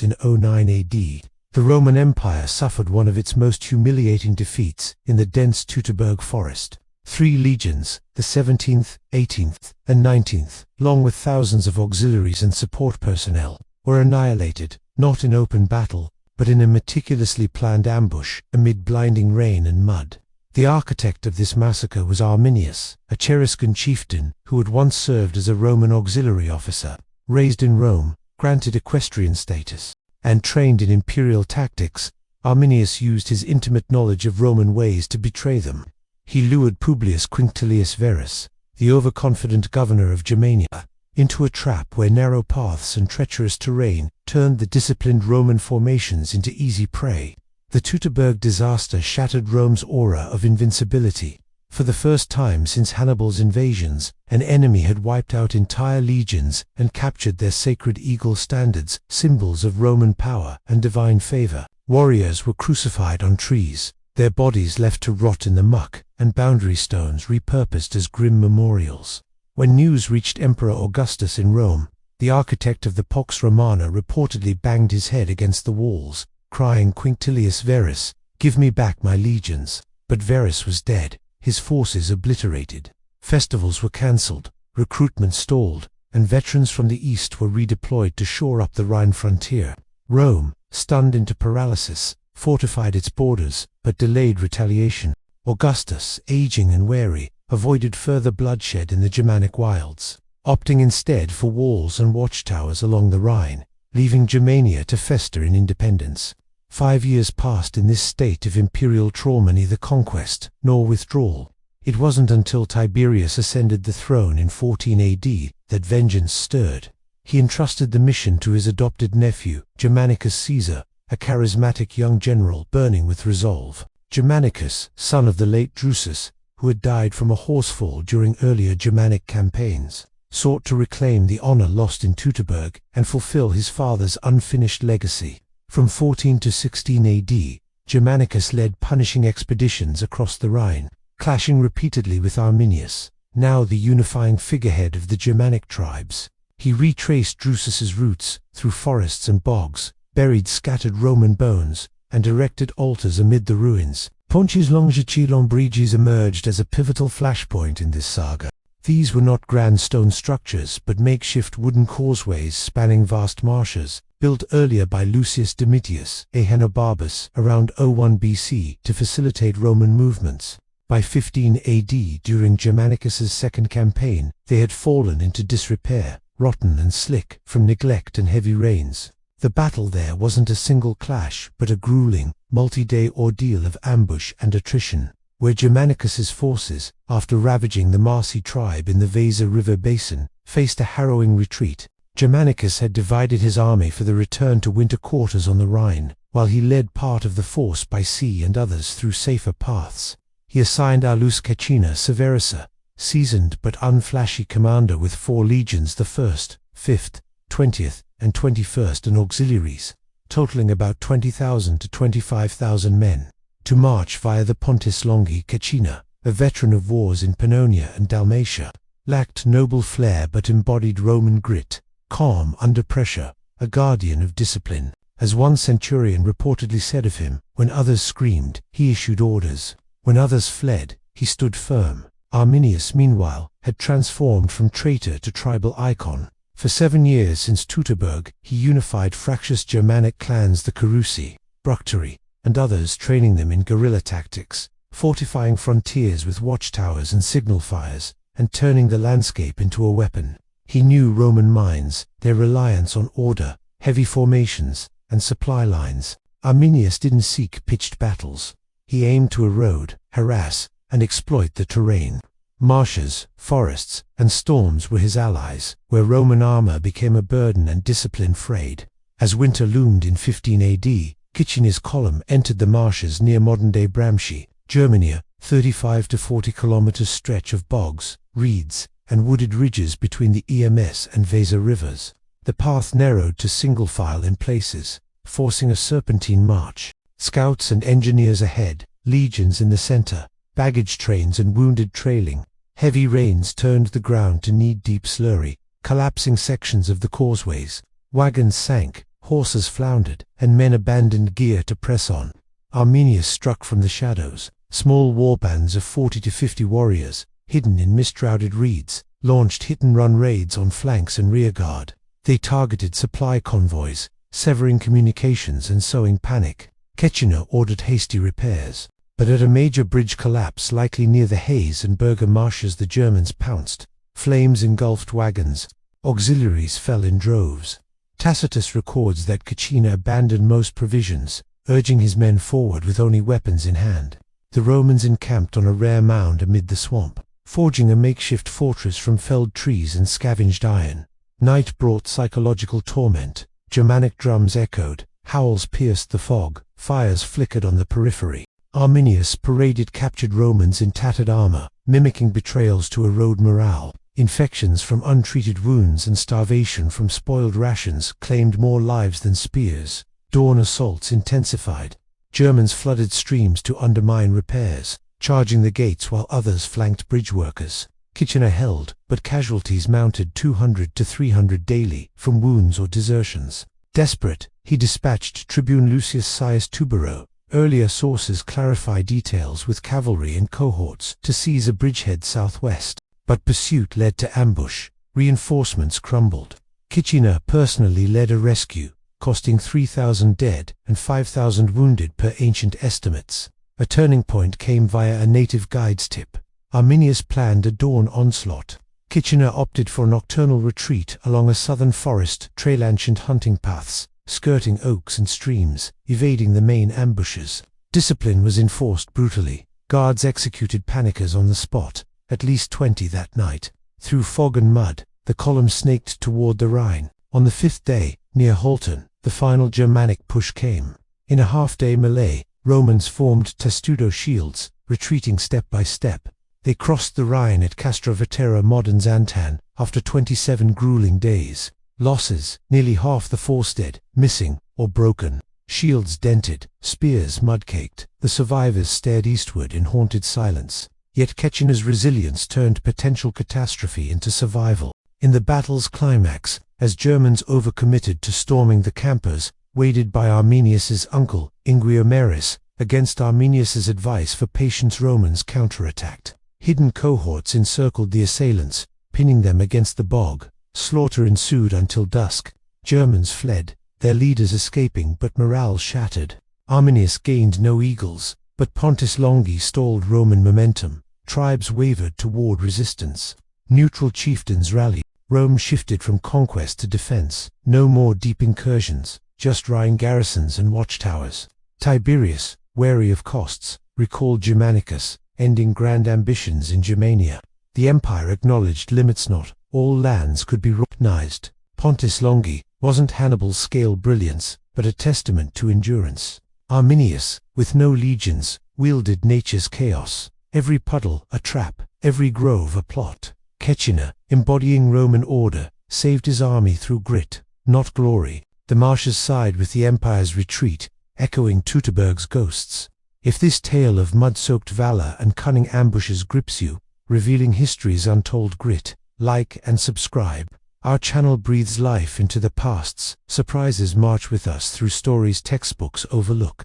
in 09 AD, the Roman Empire suffered one of its most humiliating defeats in the dense Teutoburg Forest. 3 legions, the 17th, 18th, and 19th, along with thousands of auxiliaries and support personnel, were annihilated, not in open battle, but in a meticulously planned ambush amid blinding rain and mud. The architect of this massacre was Arminius, a Cheruscan chieftain who had once served as a Roman auxiliary officer. Raised in Rome, granted equestrian status, and trained in imperial tactics, Arminius used his intimate knowledge of Roman ways to betray them. He lured Publius Quinctilius Verus, the overconfident governor of Germania, into a trap where narrow paths and treacherous terrain turned the disciplined Roman formations into easy prey. The Teutoburg disaster shattered Rome's aura of invincibility. For the first time since Hannibal's invasions, an enemy had wiped out entire legions and captured their sacred eagle standards, symbols of Roman power and divine favor. Warriors were crucified on trees, their bodies left to rot in the muck, and boundary stones repurposed as grim memorials. When news reached Emperor Augustus in Rome, the architect of the Pax Romana reportedly banged his head against the walls, crying, "Quinctilius Verus, give me back my legions." But Verus was dead, his forces obliterated. Festivals were cancelled, recruitment stalled, and veterans from the east were redeployed to shore up the Rhine frontier. Rome, stunned into paralysis, fortified its borders, but delayed retaliation. Augustus, aging and wary, avoided further bloodshed in the Germanic wilds, opting instead for walls and watchtowers along the Rhine, leaving Germania to fester in independence. 5 years passed in this state of imperial trauma, neither conquest nor withdrawal. It wasn't until Tiberius ascended the throne in 14 AD that vengeance stirred. He entrusted the mission to his adopted nephew, Germanicus Caesar, a charismatic young general burning with resolve. Germanicus, son of the late Drusus, who had died from a horsefall during earlier Germanic campaigns, sought to reclaim the honor lost in Teutoburg and fulfill his father's unfinished legacy. From 14 to 16 AD, Germanicus led punishing expeditions across the Rhine, clashing repeatedly with Arminius, now the unifying figurehead of the Germanic tribes. He retraced Drusus's roots through forests and bogs, buried scattered Roman bones, and erected altars amid the ruins. Pontes Longici Lombriges emerged as a pivotal flashpoint in this saga. These were not grand stone structures, but makeshift wooden causeways spanning vast marshes, built earlier by Lucius Domitius Ahenobarbus around 01 BC to facilitate Roman movements. By 15 AD, during Germanicus's second campaign, they had fallen into disrepair, rotten and slick from neglect and heavy rains. The battle there wasn't a single clash, but a grueling, multi-day ordeal of ambush and attrition, where Germanicus's forces, after ravaging the Marsi tribe in the Weser River basin, faced a harrowing retreat. Germanicus had divided his army for the return to winter quarters on the Rhine, while he led part of the force by sea and others through safer paths. He assigned Aulus Caecina Severusa, seasoned but unflashy commander with 4 legions, the 1st, 5th, 20th, and 21st, and auxiliaries, totaling about 20,000 to 25,000 men, to march via the Pontis Longi. Caecina, a veteran of wars in Pannonia and Dalmatia, lacked noble flair but embodied Roman grit, calm under pressure, a guardian of discipline. As one centurion reportedly said of him, when others screamed, he issued orders. When others fled, he stood firm. Arminius, meanwhile, had transformed from traitor to tribal icon. For 7 years since Teutoburg, he unified fractious Germanic clans, the Carusi, Bructeri, and others, training them in guerrilla tactics, fortifying frontiers with watchtowers and signal fires, and turning the landscape into a weapon. He knew Roman minds, their reliance on order, heavy formations, and supply lines. Arminius didn't seek pitched battles. He aimed to erode, harass, and exploit the terrain. Marshes, forests, and storms were his allies, where Roman armor became a burden and discipline frayed. As winter loomed in 15 AD, Caecina's column entered the marshes near modern-day Bramsci, Germania, 35 to 40 kilometers stretch of bogs, reeds, and wooded ridges between the EMS and Weser rivers. The path narrowed to single file in places, forcing a serpentine march. Scouts and engineers ahead, legions in the center, baggage trains and wounded trailing. Heavy rains turned the ground to knee-deep slurry, collapsing sections of the causeways. Wagons sank, horses floundered, and men abandoned gear to press on. Arminius struck from the shadows. Small warbands of 40 to 50 warriors, hidden in mist-shrouded reeds, launched hit-and-run raids on flanks and rearguard. They targeted supply convoys, severing communications and sowing panic. Kitchener ordered hasty repairs, but at a major bridge collapse likely near the Hayes and Berger marshes the Germans pounced. Flames engulfed wagons. Auxiliaries fell in droves. Tacitus records that Kitchener abandoned most provisions, urging his men forward with only weapons in hand. The Romans encamped on a rare mound amid the swamp, forging a makeshift fortress from felled trees and scavenged iron. Night brought psychological torment. Germanic drums echoed, howls pierced the fog, fires flickered on the periphery. Arminius paraded captured Romans in tattered armor, mimicking betrayals to erode morale. Infections from untreated wounds and starvation from spoiled rations claimed more lives than spears. Dawn assaults intensified. Germans flooded streams to undermine repairs, charging the gates while others flanked bridge workers. Kitchener held, but casualties mounted 200 to 300 daily, from wounds or desertions. Desperate, he dispatched Tribune Lucius Saius Tubero. Earlier sources clarify details with cavalry and cohorts to seize a bridgehead southwest, but pursuit led to ambush. Reinforcements crumbled. Kitchener personally led a rescue, costing 3,000 dead and 5,000 wounded per ancient estimates. A turning point came via a native guide's tip. Arminius planned a dawn onslaught. Kitchener opted for a nocturnal retreat along a southern forest trail ancient hunting paths, skirting oaks and streams, evading the main ambushes. Discipline was enforced brutally. Guards executed panickers on the spot, at least 20 that night. Through fog and mud, the column snaked toward the Rhine. On the fifth day, near Holton, the final Germanic push came. In a half-day melee, Romans formed testudo shields, retreating step by step. They crossed the Rhine at Castrovetera modern Xantan, after 27 grueling days. Losses: nearly half the force dead, missing, or broken. Shields dented, spears mud-caked. The survivors stared eastward in haunted silence. Yet Kitchener's resilience turned potential catastrophe into survival. In the battle's climax, as Germans overcommitted to storming the campers, waded by Arminius's uncle, Inguiomerus, against Arminius's advice for patience, Romans counterattacked. Hidden cohorts encircled the assailants, pinning them against the bog. Slaughter ensued until dusk. Germans fled, their leaders escaping but morale shattered. Arminius gained no eagles, but Pontus Longi stalled Roman momentum. Tribes wavered toward resistance. Neutral chieftains rallied. Rome shifted from conquest to defense. No more deep incursions, just Rhine garrisons and watchtowers. Tiberius, wary of costs, recalled Germanicus, ending grand ambitions in Germania. The empire acknowledged limits not all lands could be recognized. Pontus Longi wasn't Hannibal's scale brilliance, but a testament to endurance. Arminius, with no legions, wielded nature's chaos. Every puddle a trap, every grove a plot. Kitchener, embodying Roman order, saved his army through grit, not glory. The marshes sighed with the empire's retreat, echoing Teutoburg's ghosts. If this tale of mud-soaked valor and cunning ambushes grips you, revealing history's untold grit, like and subscribe. Our channel breathes life into the pasts. Surprises march with us through stories textbooks overlook.